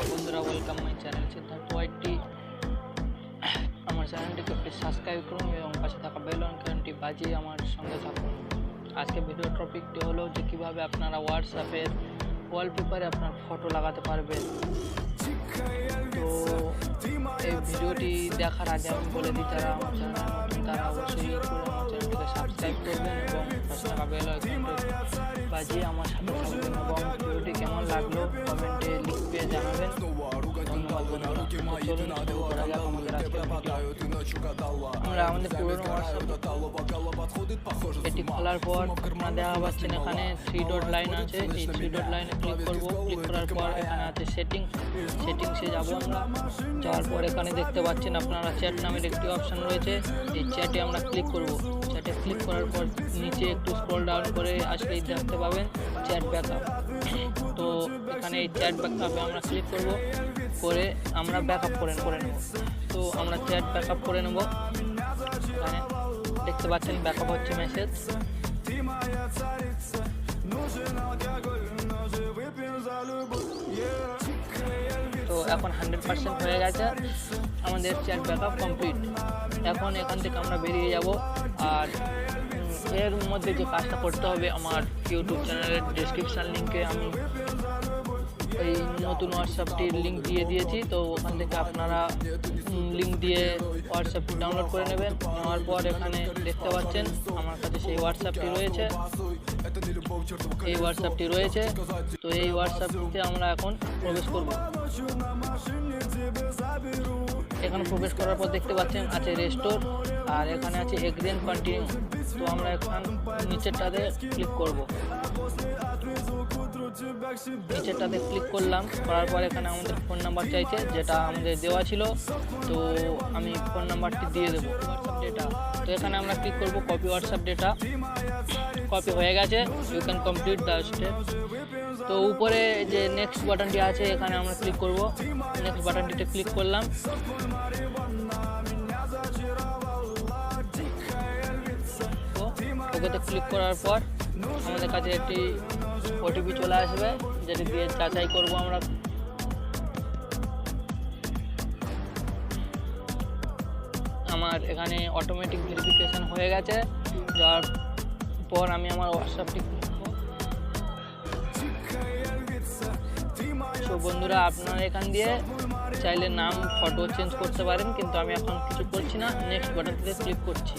বন্ধুরা, welcome my channel Siddharth ওয়াইটি। আমার চ্যানেলটিকে প্লিজ সাবস্ক্রাইব করুন এবং পাশে থাকা বেল আইকনটি বাজিয়ে আমার সঙ্গে থাকুন। আজকে ভিডিও টপিকটি হলো যে কীভাবে আপনারা হোয়াটসঅ্যাপের ওয়ালপেপারে আপনার ফটো লাগাতে পারবেন। তো এই ভিডিওটি দেখার আগে আমি বলে দিই, যারা আমার চ্যানেল নতুন তারা অবশ্যই আমার চ্যানেলটিকে সাবস্ক্রাইব করবেন এবং পাশে থাকা বেল আইকনটি বাজিয়ে আমার সাথে থাকবেন এবং ভিডিওটি কেমন লাগলো কমেন্টে লিখবে জানাবেন। ধন্যবাদ বন্ধুরা। চলুন শুরু করা যাক আমাদের আজকের ভিডিও। আমরা আমাদের পুরোনো এটি খোলার পর আপনারা দেখা পাচ্ছেন এখানে 3 ডট লাইন আছে। এই 3 ডট লাইনে ক্লিক করব। ক্লিক করার পর এখানে আছে সেটিংসে যাব। আমরা যাওয়ার পর এখানে দেখতে পাচ্ছেন আপনারা চ্যাট নামের একটি অপশন রয়েছে। এই চ্যাটে আমরা ক্লিক করব। চ্যাটে ক্লিক করার পর নিচে একটু স্ক্রল ডাউন করে আসলেই দেখতে পাবেন চ্যাট ব্যাকআপ। তো এখানে এই চ্যাট ব্যাকআপে আমরা ক্লিক করব, করে আমরা ব্যাকআপ করে নেব। তো আমরা চ্যাট ব্যাকআপ করে নেব। এখানে দেখতে পাচ্ছেন ব্যাকআপ হচ্ছে মেসেজ। তো এখন 100% হয়ে গেছে, আমাদের চ্যাট ব্যাকআপ কমপ্লিট। এখন এখান থেকে আমরা বেরিয়ে যাব। আর এর মধ্যে যে কাজটা করতে হবে, আমার ইউটিউব চ্যানেলের ডেসক্রিপশান লিঙ্কে আমি এই নতুন হোয়াটসঅ্যাপটির লিঙ্ক দিয়ে দিয়েছি। তো ওখান থেকে আপনারা লিঙ্ক দিয়ে হোয়াটসঅ্যাপটি ডাউনলোড করে নেবেন। নেওয়ার পর এখানে দেখতে পাচ্ছেন আমার কাছে সেই হোয়াটসঅ্যাপটি রয়েছে। তো এই হোয়াটসঅ্যাপটিতে আমরা এখন প্রবেশ করব। এখানে প্রবেশ করার পর দেখতে পাচ্ছেন আছে রেস্টোর, আর এখানে আছে এগ্রি এন্ড কন্টিনিউ। তো আমরা এখন নিচেরটাতে ক্লিক করব। নিচেরটাতে ক্লিক করলাম, করার পর এখানে আমাদের ফোন নাম্বার চাইছে, যেটা আমাদের দেওয়া ছিল। তো আমি ফোন নাম্বারটি দিয়ে দেবো। হোয়াটসঅ্যাপ ডেটা, তো এখানে আমরা ক্লিক করব কপি হোয়াটসঅ্যাপ ডেটা। কপি হয়ে গেছে, you can complete the step. তো উপরে যে নেক্সট বাটনটি আছে এখানে আমরা ক্লিক করব। নেক্সট বাটনটিতে ক্লিক করলাম। তো ওকেতে ক্লিক করার পর আমাদের কাছে একটি ওটিপি চলে আসবে, যেটি দিয়ে যাচাই করব আমরা। আমার এখানে অটোমেটিক ভেরিফিকেশন হয়ে গেছে। যাওয়ার পর আমি আমার হোয়াটসঅ্যাপটি তো বন্ধুরা, আপনারা এখান দিয়ে চাইলে নাম ফটো চেঞ্জ করতে পারেন, কিন্তু আমি এখন কিছু করছি না। নেক্সট বাটনটিতে ক্লিক করছি।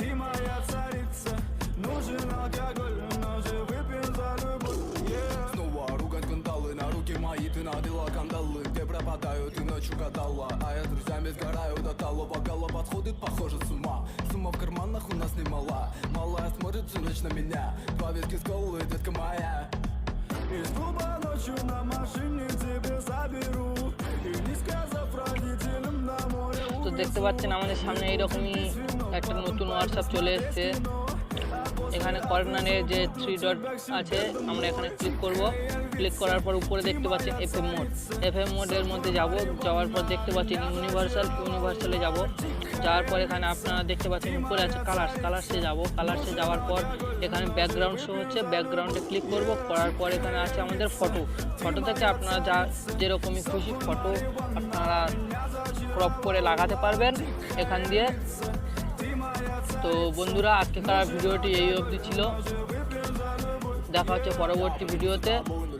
Ты надела кандалы, где пропадаю, ты ночью гадала. А я с друзьями сгораю до талого. Голова подходит, похоже, с ума. Сумма в карманах у нас немала. Малая смотрит всю ночь на меня. Два виски с колой, детка моя. Из клуба ночью на машине тебе заберу. И не сказав родителям на море. তো দেখতে পাচ্ছেন আমাদের সামনে এইরকমই একটা নতুন হোয়াটসঅ্যাপ চলে এসেছে। এখানে কর্নারে যে 3 ডট আছে আমরা এখানে ক্লিক করব। ক্লিক করার পর উপরে দেখতে পাচ্ছেন এফএম মোডের মধ্যে যাব। যাওয়ার পর দেখতে পাচ্ছেন ইউনিভার্সালে যাব। যাওয়ার পর এখানে আপনারা দেখতে পাচ্ছেন উপরে আছে কালার্সে যাব। কালার্সে যাওয়ার পর এখানে ব্যাকগ্রাউন্ড শো হচ্ছে, ব্যাকগ্রাউন্ডে ক্লিক করব। করার পর এখানে আছে আমাদের ফটো থেকে আপনারা যেরকমই খুশি ফটো আপনারা ক্রপ করে লাগাতে পারবেন এখান দিয়ে। তো বন্ধুরা, আজকেকার ভিডিওটি এই অবধি ছিল। দেখা হচ্ছে পরবর্তী ভিডিওতে।